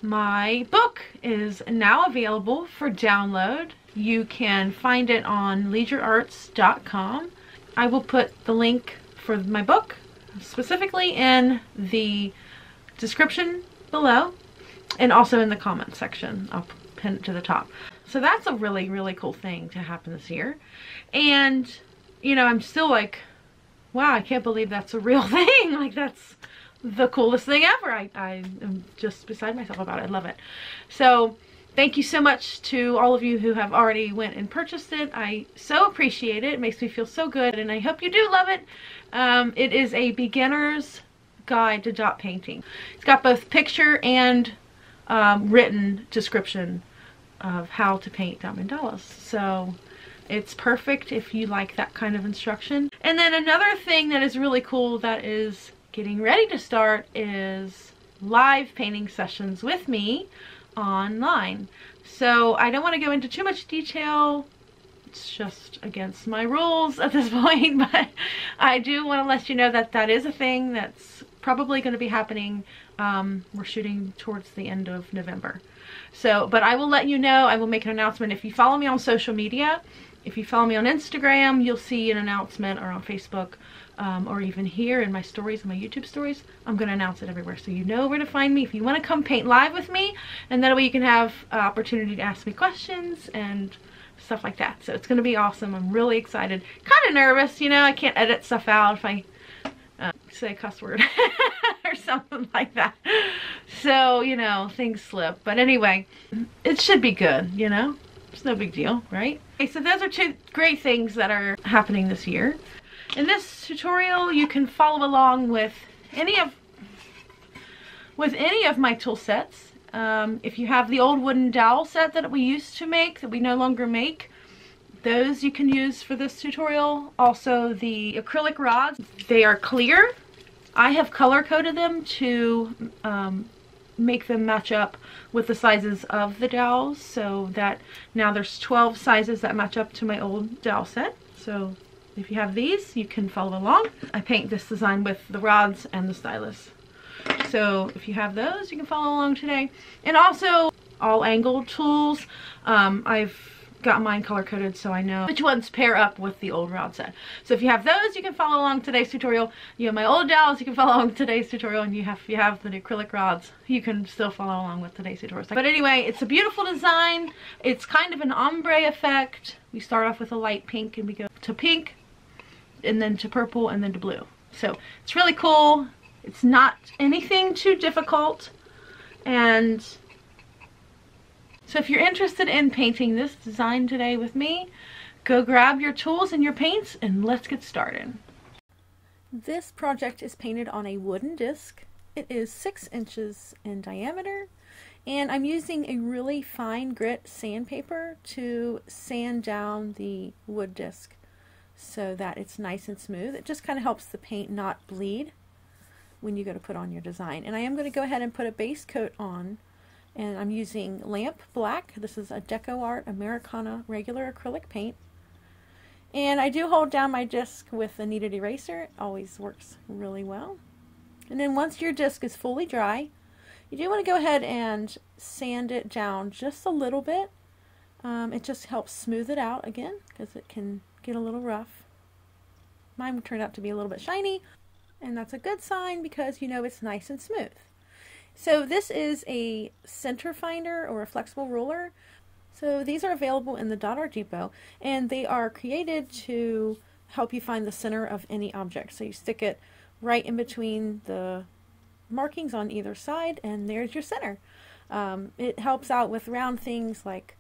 my book is now available for download. You can find it on LydiaArts.com. I will put the link for my book specifically in the description below and also in the comment section. I'll pin it to the top. So that's a really, really cool thing to happen this year. And, you know, I'm still like, wow, I can't believe that's a real thing. Like, that's the coolest thing ever. I am just beside myself about it. I love it. So thank you so much to all of you who have already went and purchased it. I so appreciate it. It makes me feel so good, and I hope you do love it. It is a beginner's guide to dot painting. It's got both picture and written description of how to paint dot mandalas. So it's perfect if you like that kind of instruction. And then another thing that is really cool that is getting ready to start is live painting sessions with me online. So I don't want to go into too much detail. It's just against my rules at this point, but I do want to let you know that that is a thing that's probably going to be happening. We're shooting towards the end of November. So, but I will let you know. I will make an announcement. If you follow me on social media, if you follow me on Instagram, you'll see an announcement, or on Facebook, or even here in my stories, my YouTube stories. I'm going to announce it everywhere so you know where to find me if you want to come paint live with me, and that way you can have opportunity to ask me questions and stuff like that. So it's going to be awesome. I'm really excited. Kind of nervous, you know. I can't edit stuff out if I say a cuss word or something like that. So, you know, things slip. But anyway, it should be good, you know. It's no big deal, right? Okay, so those are two great things that are happening this year. In this tutorial, you can follow along with any of my tool sets. If you have the old wooden dowel set that we used to make, that we no longer make, those you can use for this tutorial. Also the acrylic rods, they are clear. I have color coded them to make them match up with the sizes of the dowels, so that now there's 12 sizes that match up to my old dowel set. So if you have these, you can follow along. I paint this design with the rods and the stylus. So if you have those, you can follow along today. And also all angled tools. I've got mine color coded so I know which ones pair up with the old rod set. So if you have those, you can follow along today's tutorial. You have my old dowels, you can follow along today's tutorial, and if you have the acrylic rods, you can still follow along with today's tutorial. But anyway, it's a beautiful design. It's kind of an ombre effect. We start off with a light pink and we go to pink, and then to purple, and then to blue. So it's really cool. It's not anything too difficult. And so if you're interested in painting this design today with me, go grab your tools and your paints and let's get started. This project is painted on a wooden disc. It is 6 inches in diameter, and I'm using a really fine grit sandpaper to sand down the wood disc so that it's nice and smooth. It just kind of helps the paint not bleed when you go to put on your design. And I am going to go ahead and put a base coat on, and I'm using Lamp Black. This is a DecoArt Americana regular acrylic paint. And I do hold down my disc with a kneaded eraser. It always works really well. And then once your disc is fully dry, you do want to go ahead and sand it down just a little bit. It just helps smooth it out again because it can get a little rough. Mine turned out to be a little bit shiny, and that's a good sign because you know it's nice and smooth. So this is a center finder or a flexible ruler. So these are available in the DecoArt Depot, and they are created to help you find the center of any object. So you stick it right in between the markings on either side, and there's your center. It helps out with round things like,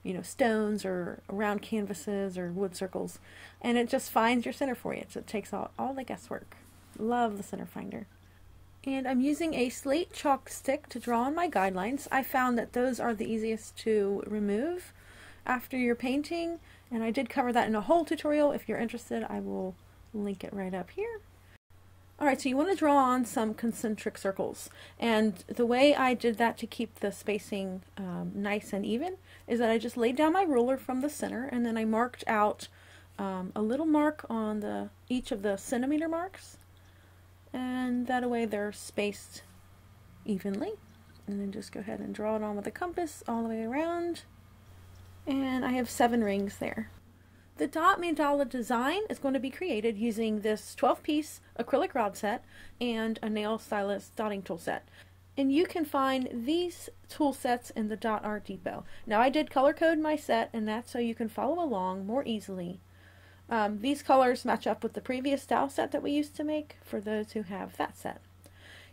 you know, stones or round canvases or wood circles, and it just finds your center for you. So it takes all the guesswork. Love the center finder. And I'm using a slate chalk stick to draw on my guidelines. I found that those are the easiest to remove after you're painting, and I did cover that in a whole tutorial. If you're interested, I will link it right up here. Alright, so you want to draw on some concentric circles, and the way I did that to keep the spacing nice and even is that I just laid down my ruler from the center, and then I marked out a little mark on each of the centimeter marks, and that way they're spaced evenly. And then just go ahead and draw it on with a compass all the way around. And I have 7 rings there. The dot mandala design is going to be created using this 12-piece acrylic rod set and a nail stylus dotting tool set. And you can find these tool sets in the DecoArt Depot. Now I did color code my set, and that's so you can follow along more easily. These colors match up with the previous style set that we used to make for those who have that set.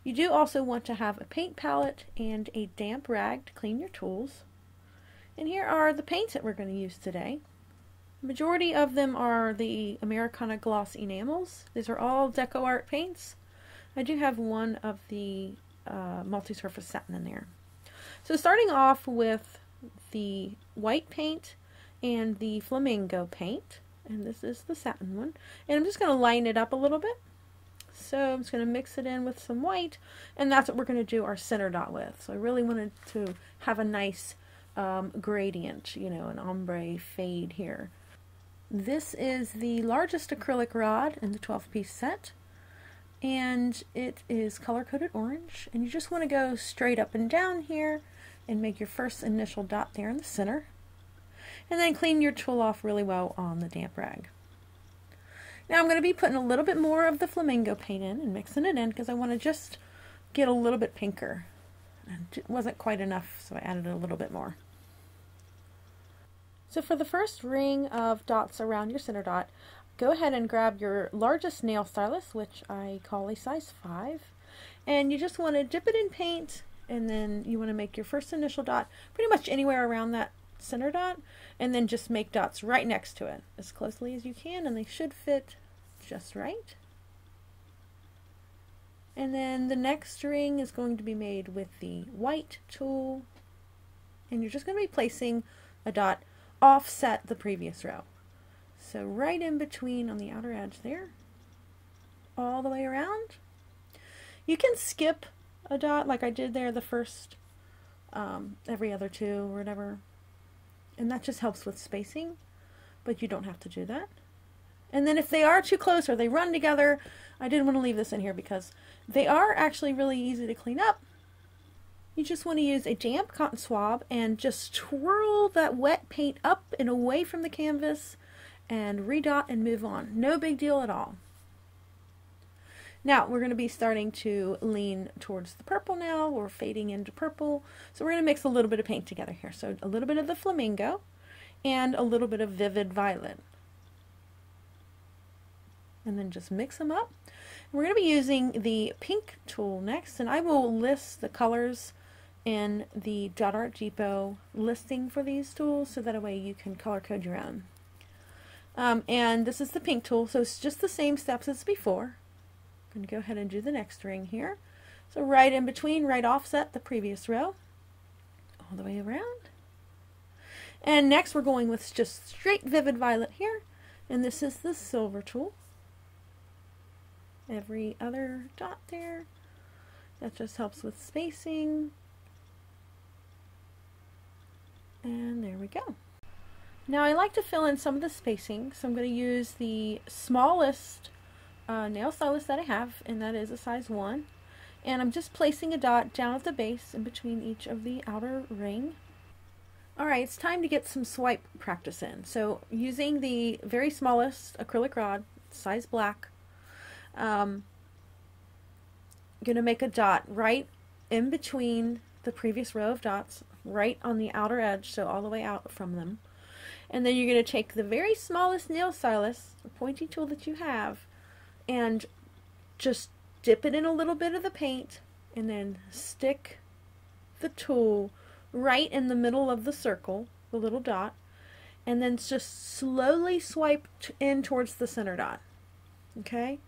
You do also want to have a paint palette and a damp rag to clean your tools. And here are the paints that we're going to use today. The majority of them are the Americana Gloss Enamels. These are all DecoArt paints. I do have one of the multi-surface satin in there. So starting off with the white paint and the Flamingo paint, and this is the satin one, and I'm just going to line it up a little bit. So I'm just going to mix it in with some white, and that's what we're going to do our center dot with. So I really wanted to have a nice gradient, you know, an ombre fade here. This is the largest acrylic rod in the 12-piece set, and it is color-coded orange, and you just want to go straight up and down here and make your first initial dot there in the center, and then clean your tool off really well on the damp rag. Now I'm going to be putting a little bit more of the Flamingo paint in and mixing it in because I want to just get a little bit pinker. It wasn't quite enough, so I added a little bit more. So for the first ring of dots around your center dot, go ahead and grab your largest nail stylus, which I call a size 5, and you just want to dip it in paint, and then you want to make your first initial dot pretty much anywhere around that center dot, and then just make dots right next to it as closely as you can, and they should fit just right. And then the next ring is going to be made with the white tool, and you're just going to be placing a dot offset the previous row. So right in between on the outer edge there, all the way around. You can skip a dot like I did there the first every other 2 or whatever, and that just helps with spacing, but you don't have to do that. And then if they are too close or they run together, I didn't want to leave this in here because they are actually really easy to clean up. You just want to use a damp cotton swab and just twirl that wet paint up and away from the canvas and redot and move on. No big deal at all. Now we're going to be starting to lean towards the purple now. We're fading into purple. So we're going to mix a little bit of paint together here. So a little bit of the Flamingo and a little bit of vivid violet. And then just mix them up. We're going to be using the pink tool next, and I will list the colors in the DecoArt Depot listing for these tools so that way you can color code your own. And this is the pink tool, so it's just the same steps as before. I'm going to go ahead and do the next ring here. So right in between, right offset the previous row, all the way around. And next we're going with just straight vivid violet here, and this is the silver tool. Every other dot there. That just helps with spacing. And there we go. Now I like to fill in some of the spacing, so I'm going to use the smallest nail stylus that I have, and that is a size 1. And I'm just placing a dot down at the base in between each of the outer ring. Alright, it's time to get some swipe practice in. So using the very smallest acrylic rod, size black, I'm going to make a dot right in between the previous row of dots, right on the outer edge, so all the way out from them. And then you're going to take the very smallest nail stylus, the pointy tool that you have, and just dip it in a little bit of the paint, and then stick the tool right in the middle of the circle, the little dot, and then just slowly swipe in towards the center dot. Okay?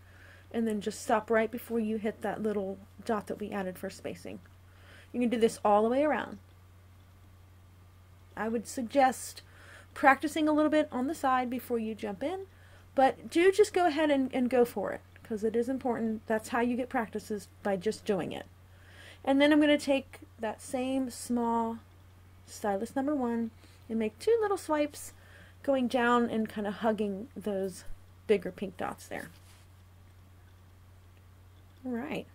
And then just stop right before you hit that little dot that we added for spacing. You can do this all the way around. I would suggest practicing a little bit on the side before you jump in, but do just go ahead and go for it, because it is important. That's how you get practices, by just doing it. And then I'm going to take that same small stylus number 1 and make 2 little swipes going down and kind of hugging those bigger pink dots there. Alright.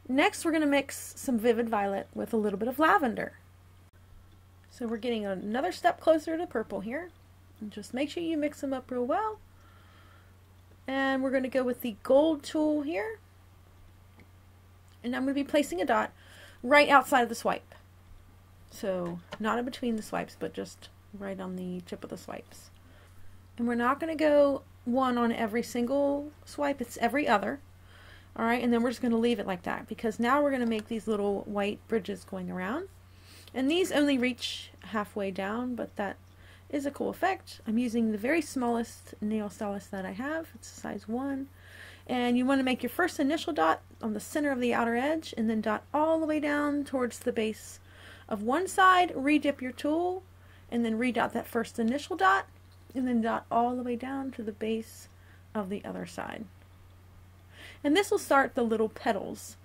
Next, we're going to mix some vivid violet with a little bit of lavender. So we're getting another step closer to purple here. And just make sure you mix them up real well. And we're going to go with the gold tool here. And I'm going to be placing a dot right outside of the swipe. So not in between the swipes, but just right on the tip of the swipes. And we're not going to go one on every single swipe, it's every other. Alright, and then we're just going to leave it like that, because now we're going to make these little white bridges going around. And these only reach halfway down, but that is a cool effect. I'm using the very smallest nail stylus that I have. It's a size 1. And you want to make your first initial dot on the center of the outer edge, and then dot all the way down towards the base of one side, re-dip your tool, and then redot that first initial dot, and then dot all the way down to the base of the other side. And this will start the little petals,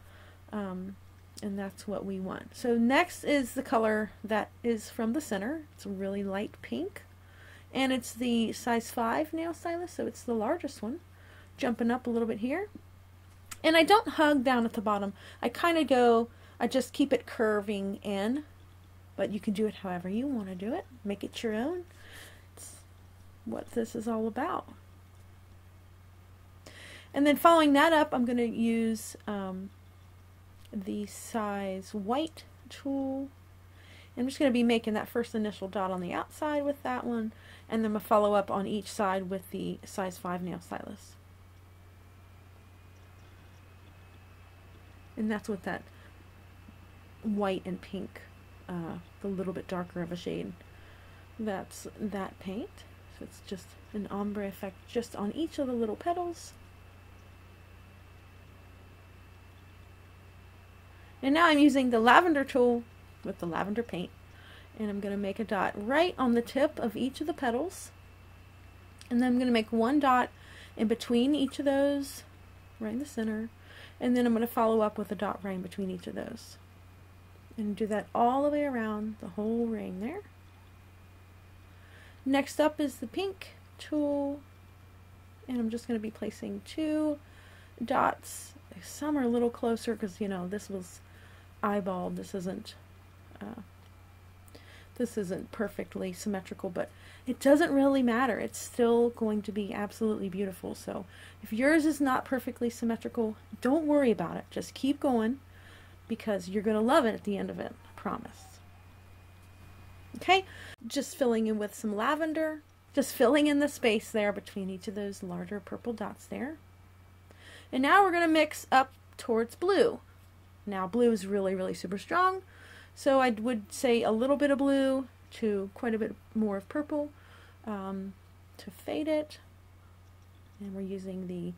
and that's what we want. So next is the color that is from the center. It's a really light pink, and it's the size 5 nail stylus, so it's the largest one. Jumping up a little bit here. And I don't hug down at the bottom. I just keep it curving in, but you can do it however you want to do it. Make it your own. It's what this is all about. And then following that up, I'm going to use the size white tool. I'm just going to be making that first initial dot on the outside with that one, and then I'm going to follow up on each side with the size 5 nail stylus. And that's what that white and pink, the little bit darker of a shade, that's that paint. So it's just an ombre effect just on each of the little petals. And now I'm using the lavender tool with the lavender paint, and I'm going to make a dot right on the tip of each of the petals, and then I'm going to make one dot in between each of those, right in the center, and then I'm going to follow up with a dot right in between each of those, and do that all the way around the whole ring there. Next up is the pink tool, and I'm just going to be placing 2 dots. Some are a little closer because, you know, this was eyeballed. This isn't perfectly symmetrical, but it doesn't really matter. It's still going to be absolutely beautiful. So if yours is not perfectly symmetrical, don't worry about it. Just keep going, because you're going to love it at the end of it. I promise. Okay, just filling in with some lavender, just filling in the space there between each of those larger purple dots there. And now we're going to mix up towards blue. Now blue is really, really super strong, so I would say a little bit of blue to quite a bit more of purple to fade it. And we're using the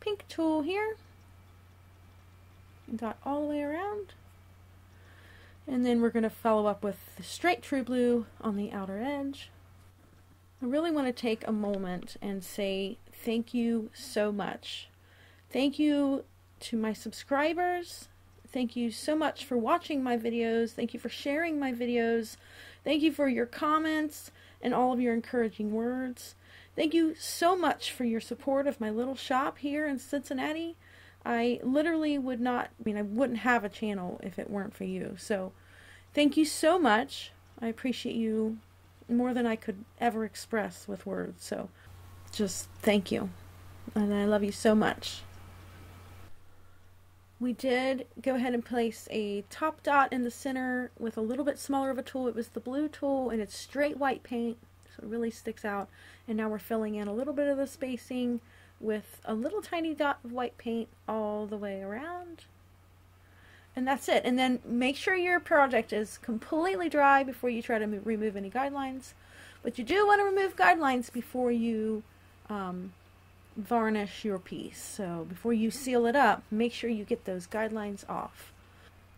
pink tool here. Dot all the way around. And then we're going to follow up with the straight true blue on the outer edge. I really want to take a moment and say thank you so much. Thank you to my subscribers. Thank you so much for watching my videos. Thank you for sharing my videos. Thank you for your comments and all of your encouraging words. Thank you so much for your support of my little shop here in Cincinnati. I literally would not, I wouldn't have a channel if it weren't for you. So thank you so much. I appreciate you more than I could ever express with words. So just thank you. And I love you so much. We did go ahead and place a top dot in the center with a little bit smaller of a tool. It was the blue tool, and it's straight white paint, so it really sticks out. And now we're filling in a little bit of the spacing with a little tiny dot of white paint all the way around. And that's it. And then make sure your project is completely dry before you try to remove any guidelines. But you do want to remove guidelines before you varnish your piece. So before you seal it up, make sure you get those guidelines off.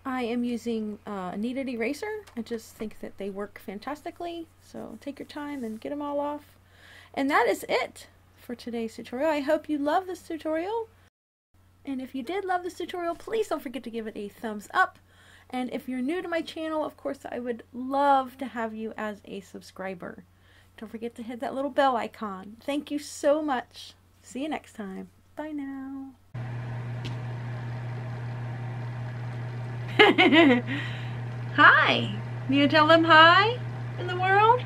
I am using a kneaded eraser. I just think that they work fantastically. So take your time and get them all off. And that is it for today's tutorial. I hope you love this tutorial. And if you did love this tutorial, please don't forget to give it a thumbs up. And if you're new to my channel, of course, I would love to have you as a subscriber. Don't forget to hit that little bell icon. Thank you so much. See you next time. Bye now. Hi. You tell them hi in the world?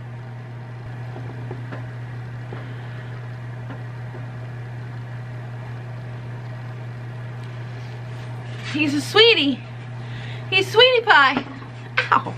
He's a sweetie. He's sweetie pie. Ow.